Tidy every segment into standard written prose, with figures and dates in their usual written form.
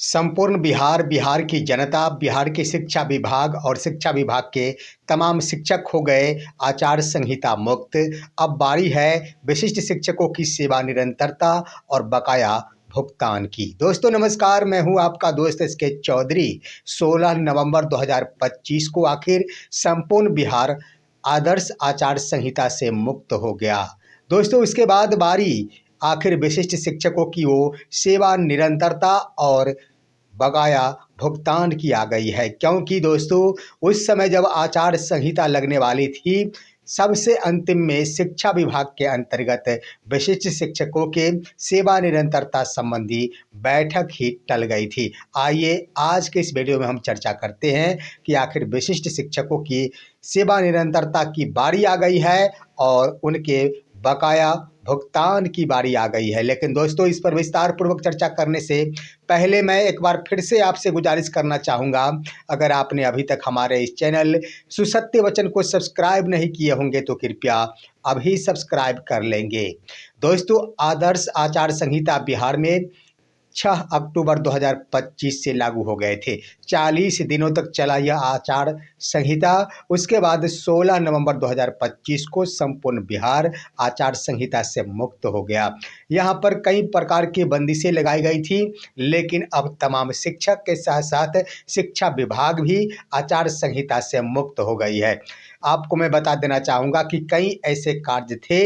संपूर्ण बिहार, बिहार की जनता, बिहार के शिक्षा विभाग और शिक्षा विभाग के तमाम शिक्षक हो गए आचार संहिता मुक्त। अब बारी है विशिष्ट शिक्षकों की सेवा निरंतरता और बकाया भुगतान की। दोस्तों नमस्कार, मैं हूं आपका दोस्त एसके चौधरी। 16 नवंबर 2025 को आखिर संपूर्ण बिहार आदर्श आचार संहिता से मुक्त हो गया। दोस्तों इसके बाद बारी आखिर विशिष्ट शिक्षकों की वो सेवा निरंतरता और बकाया भुगतान की आ गई है, क्योंकि दोस्तों उस समय जब आचार संहिता लगने वाली थी, सबसे अंतिम में शिक्षा विभाग के अंतर्गत विशिष्ट शिक्षकों के सेवा निरंतरता संबंधी बैठक ही टल गई थी। आइए आज के इस वीडियो में हम चर्चा करते हैं कि आखिर विशिष्ट शिक्षकों की सेवा निरंतरता की बारी आ गई है और उनके बकाया भुगतान की बारी आ गई है। लेकिन दोस्तों इस पर विस्तार पूर्वक चर्चा करने से पहले मैं एक बार फिर से आपसे गुजारिश करना चाहूँगा, अगर आपने अभी तक हमारे इस चैनल सुसत्य वचन को सब्सक्राइब नहीं किए होंगे तो कृपया अभी सब्सक्राइब कर लेंगे। दोस्तों आदर्श आचार संहिता बिहार में 6 अक्टूबर 2025 से लागू हो गए थे। 40 दिनों तक चला यह आचार संहिता। उसके बाद 16 नवंबर 2025 को संपूर्ण बिहार आचार संहिता से मुक्त हो गया। यहाँ पर कई प्रकार की बंदिशें लगाई गई थी, लेकिन अब तमाम शिक्षक के साथ साथ शिक्षा विभाग भी आचार संहिता से मुक्त हो गई है। आपको मैं बता देना चाहूँगा कि कई ऐसे कार्य थे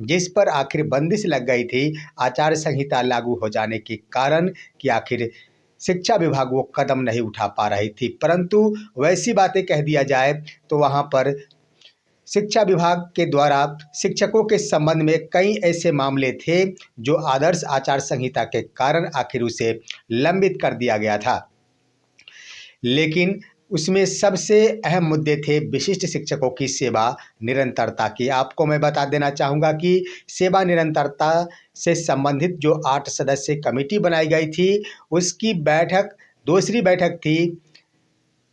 जिस पर आखिर बंदिश लग गई थी आचार संहिता लागू हो जाने के कारण, कि आखिर शिक्षा विभाग वो कदम नहीं उठा पा रही थी। परंतु वैसी बातें कह दिया जाए तो वहाँ पर शिक्षा विभाग के द्वारा शिक्षकों के संबंध में कई ऐसे मामले थे जो आदर्श आचार संहिता के कारण आखिर उसे लंबित कर दिया गया था। लेकिन उसमें सबसे अहम मुद्दे थे विशिष्ट शिक्षकों की सेवा निरंतरता की। आपको मैं बता देना चाहूँगा कि सेवा निरंतरता से संबंधित जो 8 सदस्यीय कमेटी बनाई गई थी, उसकी बैठक दूसरी बैठक थी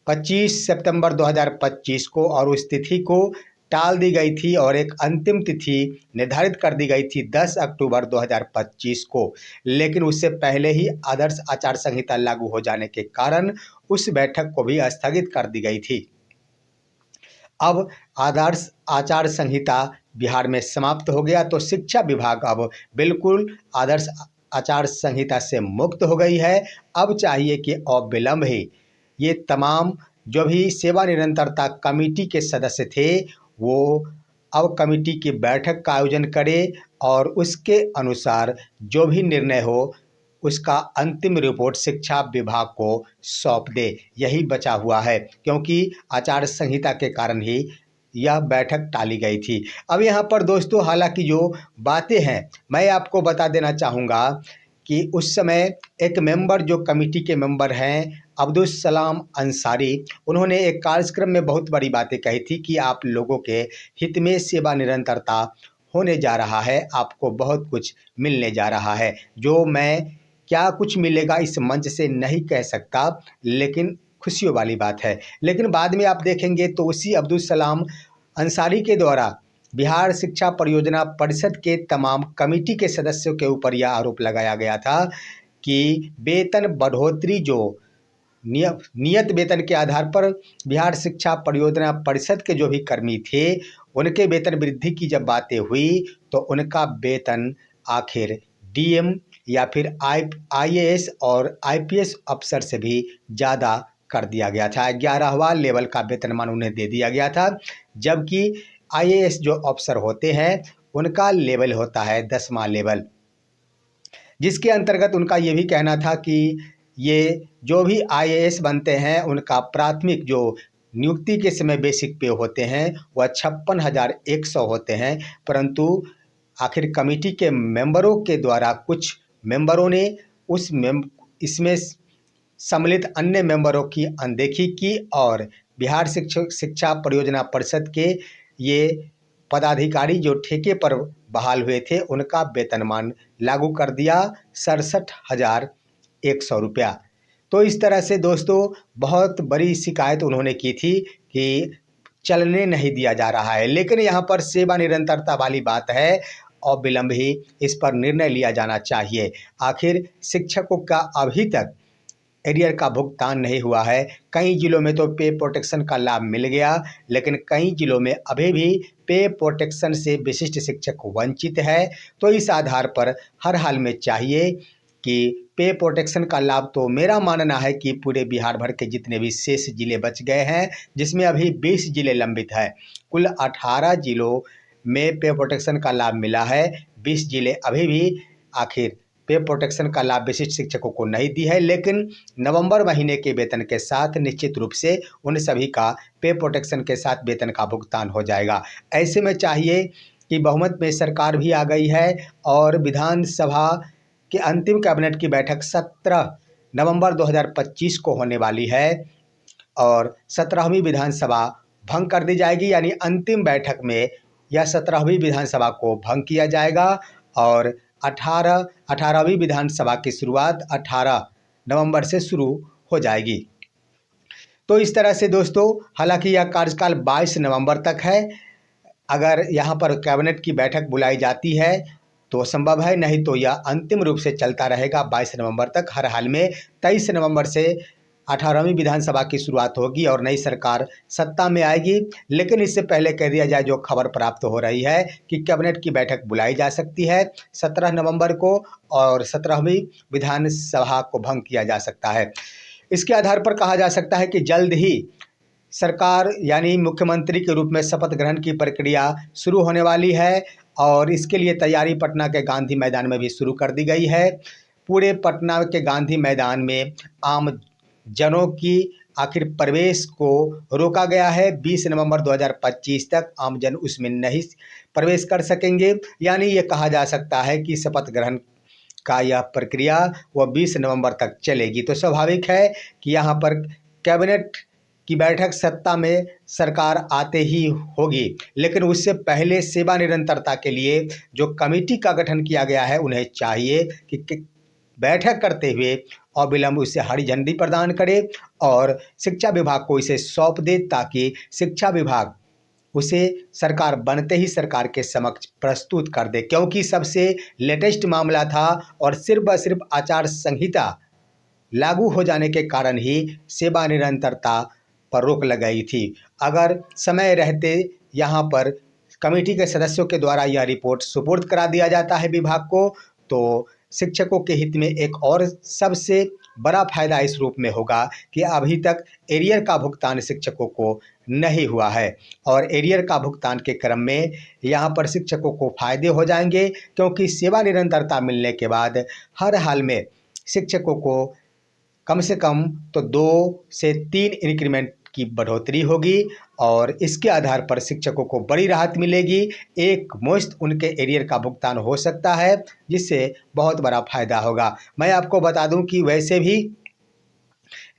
25 सितंबर 2025 को, और उस तिथि को टाल दी गई थी और एक अंतिम तिथि निर्धारित कर दी गई थी 10 अक्टूबर 2025 को। लेकिन उससे पहले ही आदर्श आचार संहिता लागू हो जाने के कारण उस बैठक को भी स्थगित कर दी गई थी। अब आदर्श आचार संहिता बिहार में समाप्त हो गया तो शिक्षा विभाग अब बिल्कुल आदर्श आचार संहिता से मुक्त हो गई है। अब चाहिए कि अविलंब ही ये तमाम जो भी सेवा निरंतरता कमेटी के सदस्य थे वो अब कमेटी की बैठक का आयोजन करे और उसके अनुसार जो भी निर्णय हो उसका अंतिम रिपोर्ट शिक्षा विभाग को सौंप दे। यही बचा हुआ है, क्योंकि आचार संहिता के कारण ही यह बैठक टाली गई थी। अब यहाँ पर दोस्तों हालांकि जो बातें हैं मैं आपको बता देना चाहूँगा कि उस समय एक मेंबर जो कमेटी के मेंबर हैं अब्दुल सलाम अंसारी, उन्होंने एक कार्यक्रम में बहुत बड़ी बातें कही थी कि आप लोगों के हित में सेवा निरंतरता होने जा रहा है, आपको बहुत कुछ मिलने जा रहा है। जो मैं क्या कुछ मिलेगा इस मंच से नहीं कह सकता, लेकिन खुशियों वाली बात है। लेकिन बाद में आप देखेंगे तो उसी अब्दुल सलाम अंसारी के द्वारा बिहार शिक्षा परियोजना परिषद के तमाम कमेटी के सदस्यों के ऊपर यह आरोप लगाया गया था कि वेतन बढ़ोतरी जो नियत वेतन के आधार पर बिहार शिक्षा परियोजना परिषद के जो भी कर्मी थे उनके वेतन वृद्धि की जब बातें हुई तो उनका वेतन आखिर डीएम या फिर आईएएस और आईपीएस अफसर से भी ज़्यादा कर दिया गया था। 11वां लेवल का वेतनमान उन्हें दे दिया गया था, जबकि आईएएस जो अफसर होते हैं उनका लेवल होता है 10वां लेवल, जिसके अंतर्गत उनका ये भी कहना था कि ये जो भी आईएएस बनते हैं उनका प्राथमिक जो नियुक्ति के समय बेसिक पे होते हैं वह 56,100 होते हैं। परंतु आखिर कमेटी के मेंबरों के द्वारा कुछ मेंबरों ने इसमें सम्मिलित अन्य मेंबरों की अनदेखी की और बिहार शिक्षा परियोजना परिषद के ये पदाधिकारी जो ठेके पर बहाल हुए थे उनका वेतनमान लागू कर दिया 67,100 रुपया। तो इस तरह से दोस्तों बहुत बड़ी शिकायत उन्होंने की थी कि चलने नहीं दिया जा रहा है। लेकिन यहाँ पर सेवा निरंतरता वाली बात है और विलंब ही इस पर निर्णय लिया जाना चाहिए। आखिर शिक्षकों का अभी तक एरियर का भुगतान नहीं हुआ है। कई जिलों में तो पे प्रोटेक्शन का लाभ मिल गया, लेकिन कई जिलों में अभी भी पे प्रोटेक्शन से विशिष्ट शिक्षक वंचित है। तो इस आधार पर हर हाल में चाहिए कि पे प्रोटेक्शन का लाभ, तो मेरा मानना है कि पूरे बिहार भर के जितने भी शेष जिले बच गए हैं, जिसमें अभी 20 जिले लंबित है, कुल 18 जिलों में पे प्रोटेक्शन का लाभ मिला है। 20 जिले अभी भी आखिर पे प्रोटेक्शन का लाभ विशिष्ट शिक्षकों को नहीं दी है, लेकिन नवंबर महीने के वेतन के साथ निश्चित रूप से उन सभी का पे प्रोटेक्शन के साथ वेतन का भुगतान हो जाएगा। ऐसे में चाहिए कि बहुमत में सरकार भी आ गई है और विधानसभा कि अंतिम कैबिनेट की बैठक 17 नवंबर 2025 को होने वाली है और 17वीं विधानसभा भंग कर दी जाएगी, यानी अंतिम बैठक में यह 17वीं विधानसभा को भंग किया जाएगा और 18वीं विधानसभा की शुरुआत 18 नवंबर से शुरू हो जाएगी। तो इस तरह से दोस्तों, हालांकि यह कार्यकाल 22 नवंबर तक है। अगर यहाँ पर कैबिनेट की बैठक बुलाई जाती है तो संभव है, नहीं तो यह अंतिम रूप से चलता रहेगा 22 नवंबर तक। हर हाल में 23 नवंबर से 18वीं विधानसभा की शुरुआत होगी और नई सरकार सत्ता में आएगी। लेकिन इससे पहले कह दिया जाए, जो खबर प्राप्त हो रही है कि कैबिनेट की बैठक बुलाई जा सकती है 17 नवंबर को और 17वीं विधानसभा को भंग किया जा सकता है। इसके आधार पर कहा जा सकता है कि जल्द ही सरकार यानी मुख्यमंत्री के रूप में शपथ ग्रहण की प्रक्रिया शुरू होने वाली है और इसके लिए तैयारी पटना के गांधी मैदान में भी शुरू कर दी गई है। पूरे पटना के गांधी मैदान में आम जनों की आखिर प्रवेश को रोका गया है। 20 नवंबर 2025 तक आमजन उसमें नहीं प्रवेश कर सकेंगे, यानी ये कहा जा सकता है कि शपथ ग्रहण का यह प्रक्रिया वह 20 नवंबर तक चलेगी। तो स्वाभाविक है कि यहाँ पर कैबिनेट की बैठक सत्ता में सरकार आते ही होगी, लेकिन उससे पहले सेवा निरंतरता के लिए जो कमेटी का गठन किया गया है, उन्हें चाहिए कि बैठक करते हुए अविलंब उसे हरी झंडी प्रदान करे और शिक्षा विभाग को इसे सौंप दे, ताकि शिक्षा विभाग उसे सरकार बनते ही सरकार के समक्ष प्रस्तुत कर दे। क्योंकि सबसे लेटेस्ट मामला था और सिर्फ आचार संहिता लागू हो जाने के कारण ही सेवा निरंतरता पर रोक लगाई थी। अगर समय रहते यहाँ पर कमेटी के सदस्यों के द्वारा यह रिपोर्ट सुपुर्द करा दिया जाता है विभाग को, तो शिक्षकों के हित में एक और सबसे बड़ा फायदा इस रूप में होगा कि अभी तक एरियर का भुगतान शिक्षकों को नहीं हुआ है और एरियर का भुगतान के क्रम में यहाँ पर शिक्षकों को फायदे हो जाएंगे, क्योंकि सेवा निरंतरता मिलने के बाद हर हाल में शिक्षकों को कम से कम तो 2 से 3 इंक्रीमेंट की बढ़ोतरी होगी और इसके आधार पर शिक्षकों को बड़ी राहत मिलेगी। एक मुश्त उनके एरियर का भुगतान हो सकता है, जिससे बहुत बड़ा फायदा होगा। मैं आपको बता दूं कि वैसे भी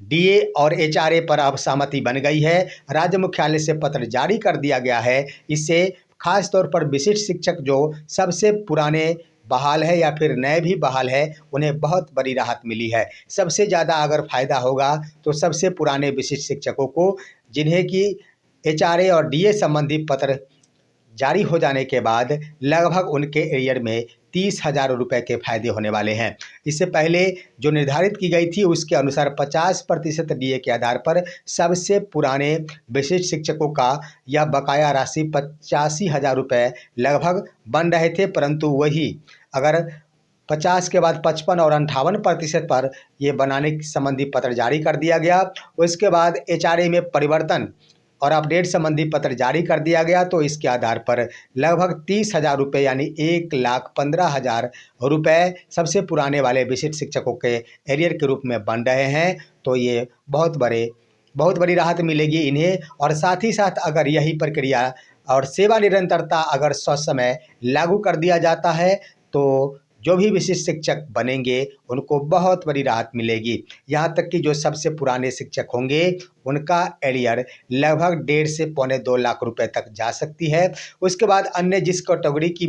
डीए और एचआरए पर अब सहमति बन गई है। राज्य मुख्यालय से पत्र जारी कर दिया गया है। इससे खास तौर पर विशिष्ट शिक्षक जो सबसे पुराने बहाल है या फिर नए भी बहाल है, उन्हें बहुत बड़ी राहत मिली है। सबसे ज़्यादा अगर फायदा होगा तो सबसे पुराने विशिष्ट शिक्षकों को, जिन्हें कि एचआरए और डीए संबंधी पत्र जारी हो जाने के बाद लगभग उनके एरियर में 30,000 रुपये के फायदे होने वाले हैं। इससे पहले जो निर्धारित की गई थी उसके अनुसार 50% डीए के आधार पर सबसे पुराने विशिष्ट शिक्षकों का यह बकाया राशि 85,000 रुपये लगभग बन रहे थे, परंतु वही अगर 50 के बाद 55 और 58% पर ये बनाने संबंधी पत्र जारी कर दिया गया। उसके बाद एचआरए में परिवर्तन और अपडेट संबंधी पत्र जारी कर दिया गया, तो इसके आधार पर लगभग 30,000 रुपये यानी 1,15,000 रुपये सबसे पुराने वाले विशिष्ट शिक्षकों के एरियर के रूप में बन रहे हैं। तो ये बहुत बड़ी राहत मिलेगी इन्हें। और साथ ही साथ अगर यही प्रक्रिया और सेवा निरंतरता अगर ससमय लागू कर दिया जाता है, तो जो भी विशिष्ट शिक्षक बनेंगे उनको बहुत बड़ी राहत मिलेगी। यहाँ तक कि जो सबसे पुराने शिक्षक होंगे उनका एरियर लगभग 1.5 से पौने 2 लाख रुपए तक जा सकती है। उसके बाद अन्य जिस कैटेगरी की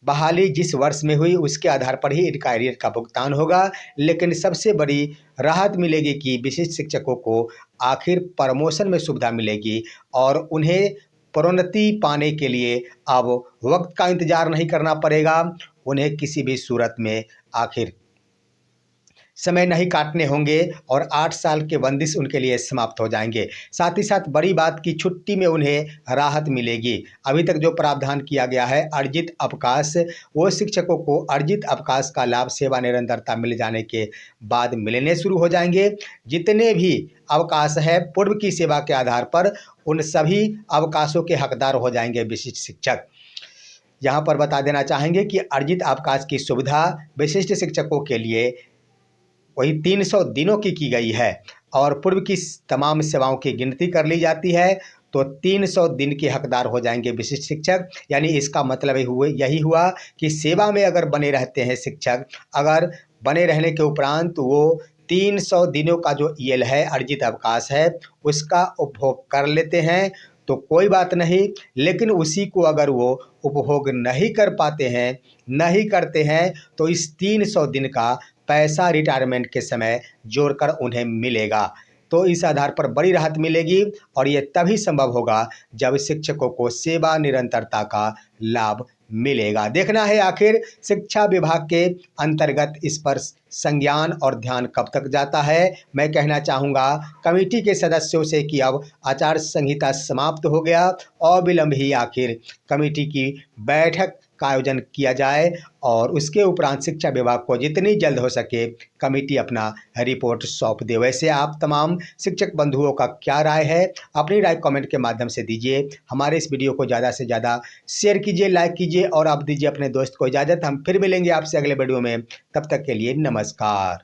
बहाली जिस वर्ष में हुई उसके आधार पर ही इनका एरियर का भुगतान होगा। लेकिन सबसे बड़ी राहत मिलेगी कि विशिष्ट शिक्षकों को आखिर प्रमोशन में सुविधा मिलेगी और उन्हें प्रोन्नति पाने के लिए अब वक्त का इंतजार नहीं करना पड़ेगा। उन्हें किसी भी सूरत में आखिर समय नहीं काटने होंगे और 8 साल के बंदिश उनके लिए समाप्त हो जाएंगे। साथ ही साथ बड़ी बात की छुट्टी में उन्हें राहत मिलेगी। अभी तक जो प्रावधान किया गया है अर्जित अवकाश, वो शिक्षकों को अर्जित अवकाश का लाभ सेवा निरंतरता मिल जाने के बाद मिलने शुरू हो जाएंगे। जितने भी अवकाश है पूर्व की सेवा के आधार पर उन सभी अवकाशों के हकदार हो जाएंगे विशिष्ट शिक्षक। यहाँ पर बता देना चाहेंगे कि अर्जित अवकाश की सुविधा विशिष्ट शिक्षकों के लिए वही 300 दिनों की गई है और पूर्व की तमाम सेवाओं की गिनती कर ली जाती है तो 300 दिन के हकदार हो जाएंगे विशिष्ट शिक्षक। यानी इसका मतलब यही हुआ कि सेवा में अगर बने रहते हैं शिक्षक, अगर बने रहने के उपरांत वो 300 दिनों का जो ईएल है अर्जित अवकाश है उसका उपभोग कर लेते हैं तो कोई बात नहीं, लेकिन उसी को अगर वो उपभोग नहीं कर पाते हैं, नहीं करते हैं तो इस 300 दिन का पैसा रिटायरमेंट के समय जोड़कर उन्हें मिलेगा। तो इस आधार पर बड़ी राहत मिलेगी और ये तभी संभव होगा जब शिक्षकों को सेवा निरंतरता का लाभ मिलेगा। देखना है आखिर शिक्षा विभाग के अंतर्गत इस पर संज्ञान और ध्यान कब तक जाता है। मैं कहना चाहूँगा कमेटी के सदस्यों से कि अब आचार संहिता समाप्त हो गया, अविलंब ही आखिर कमेटी की बैठक का आयोजन किया जाए और उसके उपरांत शिक्षा विभाग को जितनी जल्द हो सके कमेटी अपना रिपोर्ट सौंप दे। वैसे आप तमाम शिक्षक बंधुओं का क्या राय है, अपनी राय कमेंट के माध्यम से दीजिए। हमारे इस वीडियो को ज़्यादा से ज़्यादा शेयर कीजिए, लाइक कीजिए और आप दीजिए अपने दोस्त को इजाज़त। हम फिर मिलेंगे आपसे अगले वीडियो में, तब तक के लिए नमस्कार।